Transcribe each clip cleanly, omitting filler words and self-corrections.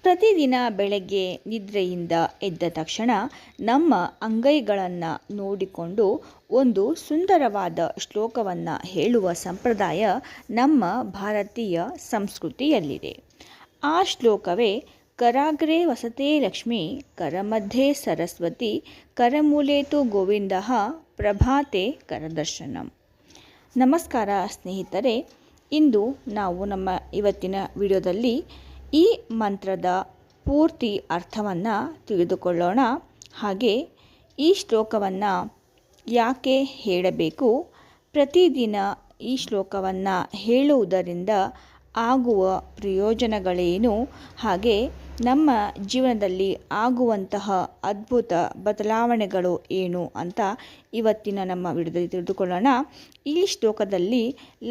ಪ್ರತಿದಿನ ಬೆಳಗ್ಗೆ ನಿದ್ರೆಯಿಂದ ಎದ್ದ ತಕ್ಷಣ ನಮ್ಮ ಅಂಗೈಗಳನ್ನು ನೋಡಿಕೊಂಡು ಒಂದು ಸುಂದರವಾದ ಶ್ಲೋಕವನ್ನು ಹೇಳುವ ಸಂಪ್ರದಾಯ ನಮ್ಮ ಭಾರತೀಯ ಸಂಸ್ಕೃತಿಯಲ್ಲಿದೆ. ಆ ಶ್ಲೋಕವೇ ಕರಾಗ್ರೆ ವಸತೆ ಲಕ್ಷ್ಮೀ ಕರಮಧ್ಯೆ ಸರಸ್ವತಿ ಕರಮೂಲೇತು ಗೋವಿಂದಃ ಪ್ರಭಾತೆ ಕರದರ್ಶನಂ. ನಮಸ್ಕಾರ ಸ್ನೇಹಿತರೆ, ಇಂದು ನಾವು ನಮ್ಮ ಇವತ್ತಿನ ವಿಡಿಯೋದಲ್ಲಿ ಈ ಮಂತ್ರದ ಪೂರ್ತಿ ಅರ್ಥವನ್ನು ತಿಳಿದುಕೊಳ್ಳೋಣ. ಹಾಗೆ ಈ ಶ್ಲೋಕವನ್ನು ಯಾಕೆ ಹೇಳಬೇಕು, ಪ್ರತಿದಿನ ಈ ಶ್ಲೋಕವನ್ನು ಹೇಳುವುದರಿಂದ ಆಗುವ ಪ್ರಯೋಜನಗಳೇನು, ಹಾಗೆ ನಮ್ಮ ಜೀವನದಲ್ಲಿ ಆಗುವಂತಹ ಅದ್ಭುತ ಬದಲಾವಣೆಗಳು ಏನು ಅಂತ ಇವತ್ತಿನ ನಮ್ಮ ವಿಡಿಯೋದಲ್ಲಿ ತಿಳಿದುಕೊಳ್ಳೋಣ. ಈ ಶ್ಲೋಕದಲ್ಲಿ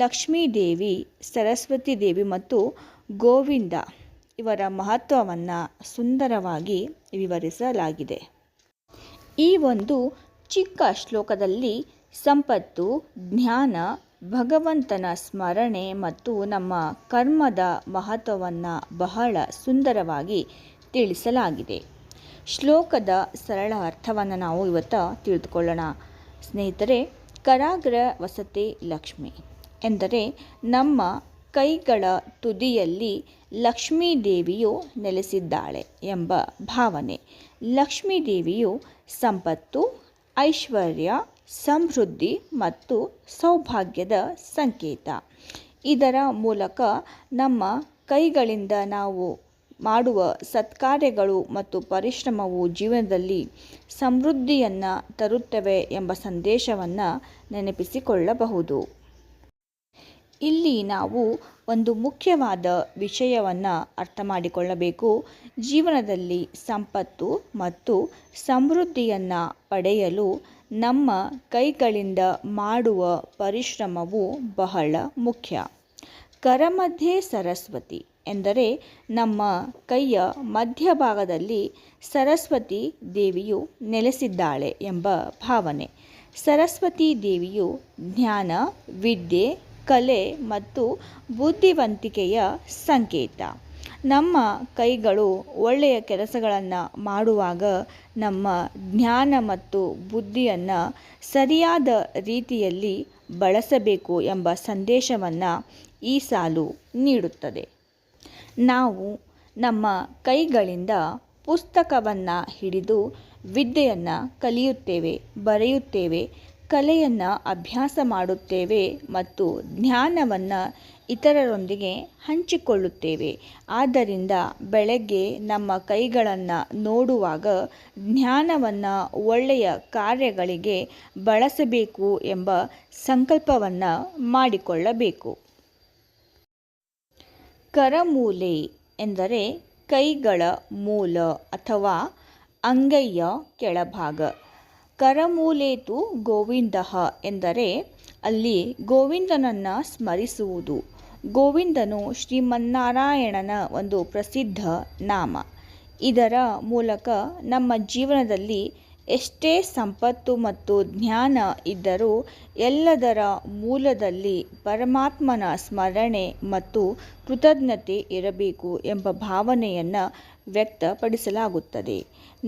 ಲಕ್ಷ್ಮೀ ದೇವಿ, ಸರಸ್ವತಿ ದೇವಿ ಮತ್ತು ಗೋವಿಂದ ಇವರ ಮಹತ್ವವನ್ನು ಸುಂದರವಾಗಿ ವಿವರಿಸಲಾಗಿದೆ. ಈ ಒಂದು ಚಿಕ್ಕ ಶ್ಲೋಕದಲ್ಲಿ ಸಂಪತ್ತು, ಜ್ಞಾನ, ಭಗವಂತನ ಸ್ಮರಣೆ ಮತ್ತು ನಮ್ಮ ಕರ್ಮದ ಮಹತ್ವವನ್ನು ಬಹಳ ಸುಂದರವಾಗಿ ತಿಳಿಸಲಾಗಿದೆ. ಶ್ಲೋಕದ ಸರಳ ಅರ್ಥವನ್ನು ನಾವು ಇವತ್ತು ತಿಳಿದುಕೊಳ್ಳೋಣ. ಸ್ನೇಹಿತರೆ, ಕರಾಗ್ರ ವಸತೆ ಲಕ್ಷ್ಮಿ ಎಂದರೆ ನಮ್ಮ ಕೈಗಳ ತುದಿಯಲ್ಲಿ ಲಕ್ಷ್ಮೀ ದೇವಿಯು ನೆಲೆಸಿದ್ದಾಳೆ ಎಂಬ ಭಾವನೆ. ಲಕ್ಷ್ಮೀ ದೇವಿಯು ಸಂಪತ್ತು, ಐಶ್ವರ್ಯ, ಸಮೃದ್ಧಿ ಮತ್ತು ಸೌಭಾಗ್ಯದ ಸಂಕೇತ. ಇದರ ಮೂಲಕ ನಮ್ಮ ಕೈಗಳಿಂದ ನಾವು ಮಾಡುವ ಸತ್ಕಾರ್ಯಗಳು ಮತ್ತು ಪರಿಶ್ರಮವು ಜೀವನದಲ್ಲಿ ಸಮೃದ್ಧಿಯನ್ನು ತರುತ್ತವೆ ಎಂಬ ಸಂದೇಶವನ್ನು ನೆನಪಿಸಿಕೊಳ್ಳಬಹುದು. ಇಲ್ಲಿ ನಾವು ಒಂದು ಮುಖ್ಯವಾದ ವಿಷಯವನ್ನು ಅರ್ಥ ಮಾಡಿಕೊಳ್ಳಬೇಕು. ಜೀವನದಲ್ಲಿ ಸಂಪತ್ತು ಮತ್ತು ಸಮೃದ್ಧಿಯನ್ನು ಪಡೆಯಲು ನಮ್ಮ ಕೈಗಳಿಂದ ಮಾಡುವ ಪರಿಶ್ರಮವು ಬಹಳ ಮುಖ್ಯ. ಕರಮಧ್ಯೆ ಸರಸ್ವತಿ ಎಂದರೆ ನಮ್ಮ ಕೈಯ ಮಧ್ಯಭಾಗದಲ್ಲಿ ಸರಸ್ವತಿ ದೇವಿಯು ನೆಲೆಸಿದ್ದಾಳೆ ಎಂಬ ಭಾವನೆ. ಸರಸ್ವತಿ ದೇವಿಯು ಜ್ಞಾನ, ವಿದ್ಯೆ, ಕಲೆ ಮತ್ತು ಬುದ್ಧಿವಂತಿಕೆಯ ಸಂಕೇತ. ನಮ್ಮ ಕೈಗಳು ಒಳ್ಳೆಯ ಕೆಲಸಗಳನ್ನು ಮಾಡುವಾಗ ನಮ್ಮ ಜ್ಞಾನ ಮತ್ತು ಬುದ್ಧಿಯನ್ನು ಸರಿಯಾದ ರೀತಿಯಲ್ಲಿ ಬಳಸಬೇಕು ಎಂಬ ಸಂದೇಶವನ್ನು ಈ ಸಾಲು ನೀಡುತ್ತದೆ. ನಾವು ನಮ್ಮ ಕೈಗಳಿಂದ ಪುಸ್ತಕವನ್ನು ಹಿಡಿದು ವಿದ್ಯೆಯನ್ನು ಕಲಿಯುತ್ತೇವೆ, ಬರೆಯುತ್ತೇವೆ, ಕಲೆಯನ್ನು ಅಭ್ಯಾಸ ಮಾಡುತ್ತೇವೆ ಮತ್ತು ಜ್ಞಾನವನ್ನು ಇತರರೊಂದಿಗೆ ಹಂಚಿಕೊಳ್ಳುತ್ತೇವೆ. ಆದ್ದರಿಂದ ಬೆಳಗ್ಗೆ ನಮ್ಮ ಕೈಗಳನ್ನು ನೋಡುವಾಗ ಜ್ಞಾನವನ್ನು ಒಳ್ಳೆಯ ಕಾರ್ಯಗಳಿಗೆ ಬಳಸಬೇಕು ಎಂಬ ಸಂಕಲ್ಪವನ್ನು ಮಾಡಿಕೊಳ್ಳಬೇಕು. ಕರಮೂಲೆ ಎಂದರೆ ಕೈಗಳ ಮೂಲ ಅಥವಾ ಅಂಗೈಯ ಕೆಳಭಾಗ. ಕರಮೂಲೇತು ಗೋವಿಂದಃ ಎಂದರೆ ಅಲ್ಲಿ ಗೋವಿಂದನನ್ನು ಸ್ಮರಿಸುವುದು. ಗೋವಿಂದನು ಶ್ರೀಮನ್ನಾರಾಯಣನ ಒಂದು ಪ್ರಸಿದ್ಧ ನಾಮ. ಇದರ ಮೂಲಕ ನಮ್ಮ ಜೀವನದಲ್ಲಿ ಎಷ್ಟೇ ಸಂಪತ್ತು ಮತ್ತು ಜ್ಞಾನ ಇದ್ದರೂ ಎಲ್ಲದರ ಮೂಲದಲ್ಲಿ ಪರಮಾತ್ಮನ ಸ್ಮರಣೆ ಮತ್ತು ಕೃತಜ್ಞತೆ ಇರಬೇಕು ಎಂಬ ಭಾವನೆಯನ್ನು ವ್ಯಕ್ತಪಡಿಸಲಾಗುತ್ತದೆ.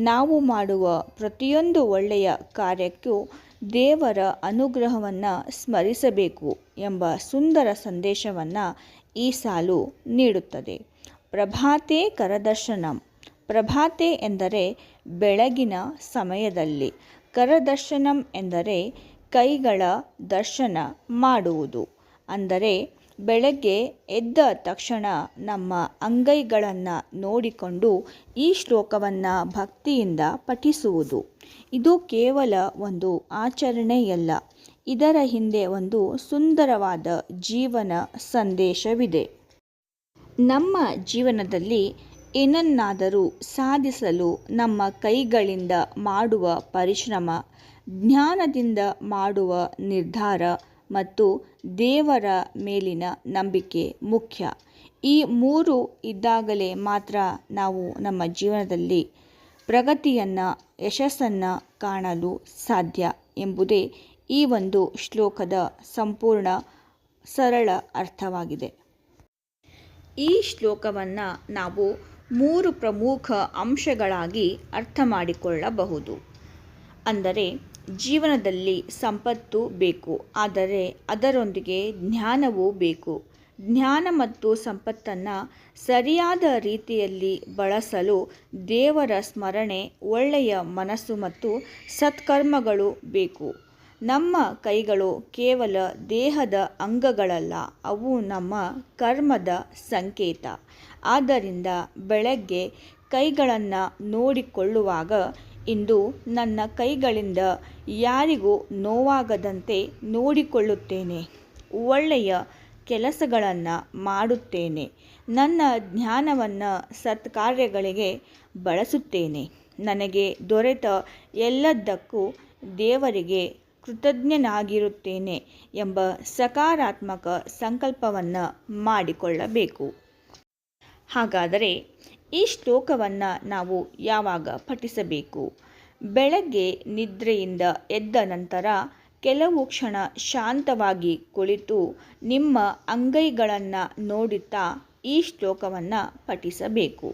ನಾವು ಮಾಡುವ ಪ್ರತಿಯೊಂದು ಒಳ್ಳೆಯ ಕಾರ್ಯಕ್ಕೂ ದೇವರ ಅನುಗ್ರಹವನ್ನು ಸ್ಮರಿಸಬೇಕು ಎಂಬ ಸುಂದರ ಸಂದೇಶವನ್ನು ಈ ಸಾಲು ನೀಡುತ್ತದೆ. ಪ್ರಭಾತೆ ಕರದರ್ಶನಂ. ಪ್ರಭಾತೆ ಎಂದರೆ ಬೆಳಗಿನ ಸಮಯದಲ್ಲಿ, ಕರದರ್ಶನಂ ಎಂದರೆ ಕೈಗಳ ದರ್ಶನ ಮಾಡುವುದು. ಅಂದರೆ ಬೆಳಗ್ಗೆ ಎದ್ದ ತಕ್ಷಣ ನಮ್ಮ ಅಂಗೈಗಳನ್ನು ನೋಡಿಕೊಂಡು ಈ ಶ್ಲೋಕವನ್ನು ಭಕ್ತಿಯಿಂದ ಪಠಿಸುವುದು. ಇದು ಕೇವಲ ಒಂದು ಆಚರಣೆಯಲ್ಲ, ಇದರ ಹಿಂದೆ ಒಂದು ಸುಂದರವಾದ ಜೀವನ ಸಂದೇಶವಿದೆ. ನಮ್ಮ ಜೀವನದಲ್ಲಿ ಏನನ್ನಾದರೂ ಸಾಧಿಸಲು ನಮ್ಮ ಕೈಗಳಿಂದ ಮಾಡುವ ಪರಿಶ್ರಮ, ಜ್ಞಾನದಿಂದ ಮಾಡುವ ನಿರ್ಧಾರ ಮತ್ತು ದೇವರ ಮೇಲಿನ ನಂಬಿಕೆ ಮುಖ್ಯ. ಈ ಮೂರು ಇದ್ದಾಗಲೇ ಮಾತ್ರ ನಾವು ನಮ್ಮ ಜೀವನದಲ್ಲಿ ಪ್ರಗತಿಯನ್ನು, ಯಶಸ್ಸನ್ನು ಕಾಣಲು ಸಾಧ್ಯ ಎಂಬುದೇ ಈ ಒಂದು ಶ್ಲೋಕದ ಸಂಪೂರ್ಣ ಸರಳ ಅರ್ಥವಾಗಿದೆ. ಈ ಶ್ಲೋಕವನ್ನು ನಾವು 3 ಪ್ರಮುಖ ಅಂಶಗಳಾಗಿ ಅರ್ಥ ಮಾಡಿಕೊಳ್ಳಬಹುದು. ಅಂದರೆ ಜೀವನದಲ್ಲಿ ಸಂಪತ್ತು ಬೇಕು, ಆದರೆ ಅದರೊಂದಿಗೆ ಜ್ಞಾನವೂ ಬೇಕು. ಜ್ಞಾನ ಮತ್ತು ಸಂಪತ್ತನ್ನು ಸರಿಯಾದ ರೀತಿಯಲ್ಲಿ ಬಳಸಲು ದೇವರ ಸ್ಮರಣೆ, ಒಳ್ಳೆಯ ಮನಸ್ಸು ಮತ್ತು ಸತ್ಕರ್ಮಗಳು ಬೇಕು. ನಮ್ಮ ಕೈಗಳು ಕೇವಲ ದೇಹದ ಅಂಗಗಳಲ್ಲ, ಅವು ನಮ್ಮ ಕರ್ಮದ ಸಂಕೇತ. ಆದ್ದರಿಂದ ಬೆಳಗ್ಗೆ ಕೈಗಳನ್ನು ನೋಡಿಕೊಳ್ಳುವಾಗ, ಇಂದು ನನ್ನ ಕೈಗಳಿಂದ ಯಾರಿಗೂ ನೋವಾಗದಂತೆ ನೋಡಿಕೊಳ್ಳುತ್ತೇನೆ, ಒಳ್ಳೆಯ ಕೆಲಸಗಳನ್ನು ಮಾಡುತ್ತೇನೆ, ನನ್ನ ಜ್ಞಾನವನ್ನು ಸತ್ಕಾರ್ಯಗಳಿಗೆ ಬಳಸುತ್ತೇನೆ, ನನಗೆ ದೊರೆತ ಎಲ್ಲದಕ್ಕೂ ದೇವರಿಗೆ ಕೃತಜ್ಞನಾಗಿರುತ್ತೇನೆ ಎಂಬ ಸಕಾರಾತ್ಮಕ ಸಂಕಲ್ಪವನ್ನು ಮಾಡಿಕೊಳ್ಳಬೇಕು. ಹಾಗಾದರೆ ಈ ಶ್ಲೋಕವನ್ನು ನಾವು ಯಾವಾಗ ಪಠಿಸಬೇಕು? ಬೆಳಗ್ಗೆ ನಿದ್ರೆಯಿಂದ ಎದ್ದ ನಂತರ ಕೆಲವು ಕ್ಷಣ ಶಾಂತವಾಗಿ ಕುಳಿತು ನಿಮ್ಮ ಅಂಗೈಗಳನ್ನು ನೋಡುತ್ತಾ ಈ ಶ್ಲೋಕವನ್ನು ಪಠಿಸಬೇಕು.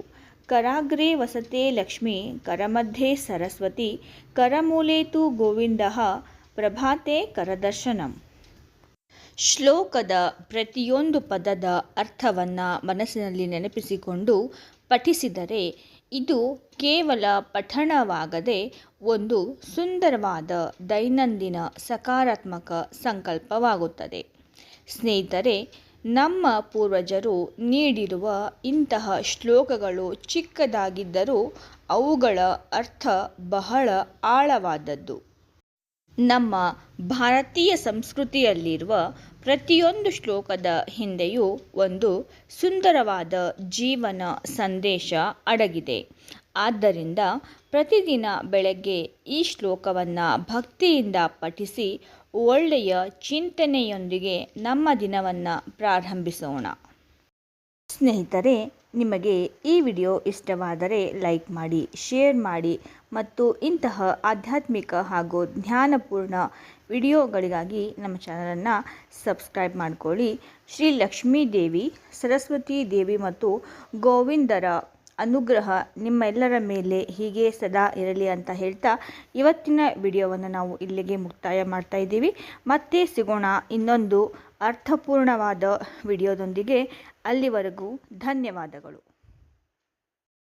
ಕರಾಗ್ರೆ ವಸತೆ ಲಕ್ಷ್ಮೀ, ಕರಮಧ್ಯೆ ಸರಸ್ವತಿ, ಕರಮೂಲೆ ತು ಗೋವಿಂದಃ, ಪ್ರಭಾತೆ ಕರದರ್ಶನಂ. ಶ್ಲೋಕದ ಪ್ರತಿಯೊಂದು ಪದದ ಅರ್ಥವನ್ನು ಮನಸ್ಸಿನಲ್ಲಿ ನೆನಪಿಸಿಕೊಂಡು ಪಠಿಸಿದರೆ ಇದು ಕೇವಲ ಪಠಣವಾಗದೆ ಒಂದು ಸುಂದರವಾದ ದೈನಂದಿನ ಸಕಾರಾತ್ಮಕ ಸಂಕಲ್ಪವಾಗುತ್ತದೆ. ಸ್ನೇಹಿತರೆ, ನಮ್ಮ ಪೂರ್ವಜರು ನೀಡಿರುವ ಇಂತಹ ಶ್ಲೋಕಗಳು ಚಿಕ್ಕದಾಗಿದ್ದರೂ ಅವುಗಳ ಅರ್ಥ ಬಹಳ ಆಳವಾದದ್ದು. ನಮ್ಮ ಭಾರತೀಯ ಸಂಸ್ಕೃತಿಯಲ್ಲಿರುವ ಪ್ರತಿಯೊಂದು ಶ್ಲೋಕದ ಹಿಂದೆಯೂ ಒಂದು ಸುಂದರವಾದ ಜೀವನ ಸಂದೇಶ ಅಡಗಿದೆ. ಆದ್ದರಿಂದ ಪ್ರತಿದಿನ ಬೆಳಗ್ಗೆ ಈ ಶ್ಲೋಕವನ್ನು ಭಕ್ತಿಯಿಂದ ಪಠಿಸಿ ಒಳ್ಳೆಯ ಚಿಂತನೆಯೊಂದಿಗೆ ನಮ್ಮ ದಿನವನ್ನು ಪ್ರಾರಂಭಿಸೋಣ. ಸ್ನೇಹಿತರೆ, ನಿಮಗೆ ಈ ವಿಡಿಯೋ ಇಷ್ಟವಾದರೆ ಲೈಕ್ ಮಾಡಿ, ಶೇರ್ ಮಾಡಿ ಮತ್ತು ಇಂತಹ ಆಧ್ಯಾತ್ಮಿಕ ಹಾಗೂ ಜ್ಞಾನಪೂರ್ಣ ವಿಡಿಯೋಗಳಿಗಾಗಿ ನಮ್ಮ ಚಾನಲನ್ನು ಸಬ್ಸ್ಕ್ರೈಬ್ ಮಾಡಿಕೊಳ್ಳಿ. ಶ್ರೀ ಲಕ್ಷ್ಮೀ ದೇವಿ, ಸರಸ್ವತಿ ದೇವಿ ಮತ್ತು ಗೋವಿಂದರ ಅನುಗ್ರಹ ನಿಮ್ಮೆಲ್ಲರ ಮೇಲೆ ಹೀಗೆ ಸದಾ ಇರಲಿ ಅಂತ ಹೇಳ್ತಾ ಇವತ್ತಿನ ವಿಡಿಯೋವನ್ನು ನಾವು ಇಲ್ಲಿಗೆ ಮುಕ್ತಾಯ ಮಾಡ್ತಾ ಇದ್ದೀವಿ. ಮತ್ತೆ ಸಿಗೋಣ ಇನ್ನೊಂದು ಅರ್ಥಪೂರ್ಣವಾದ ವಿಡಿಯೋದೊಂದಿಗೆ. ಅಲ್ಲಿವರೆಗೂ ಧನ್ಯವಾದಗಳು.